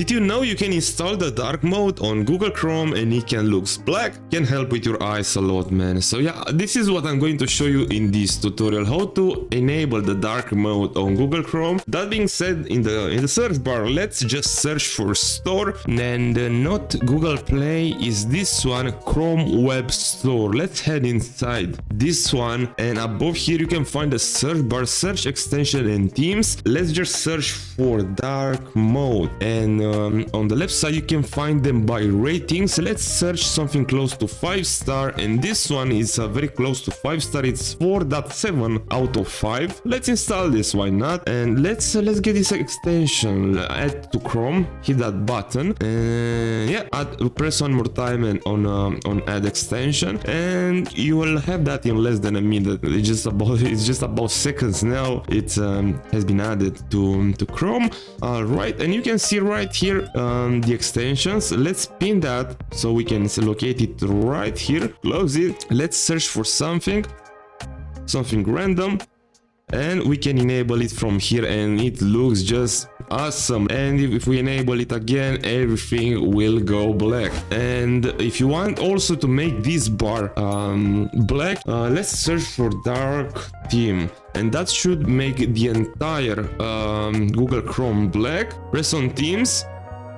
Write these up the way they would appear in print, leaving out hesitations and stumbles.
Did you know you can install the dark mode on Google Chrome and it can look black? Can help with your eyes a lot, man. So yeah, this is what I'm going to show you in this tutorial, how to enable the dark mode on Google Chrome. That being said, in the search bar, let's just search for store, and not Google Play is this one, Chrome Web Store. Let's head inside this one, and above here you can find the search bar, search extension and themes. Let's just search for dark mode, and on the left side you can find them by ratings. Let's search something close to 5-star, and this one is very close to 5-star. It's 4.7 out of 5. Let's install this, why not? And let's get this extension, add to Chrome, hit that button, and yeah, press one more time and on add extension, and you will have that in less than a minute. It's just about seconds now. It has been added to Chrome. All right, and you can see right here the extensions. Let's pin that so we can locate it right here. Close it. Let's search for something random, and we can enable it from here, and it looks just awesome. And if we enable it again, everything will go black. And if you want also to make this bar black, let's search for dark theme, and that should make the entire Google Chrome black. Press on themes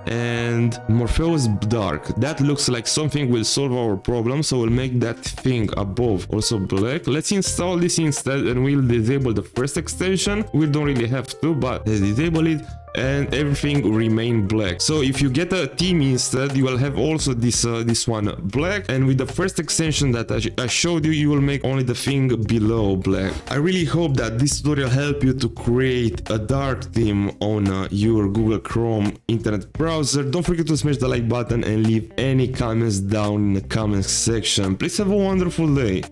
and Morpheus dark. That looks like something will solve our problem, so we'll make that thing above also black. Let's install this instead, and we'll disable the first extension. We don't really have to, but let's disable it, and everything remain black. So if you get a theme instead, you will have also this one black, and with the first extension that I showed you, you will make only the thing below black. I really hope that this tutorial helped you to create a dark theme on your Google Chrome internet browser. Don't forget to smash the like button and leave any comments down in the comments section. Please have a wonderful day.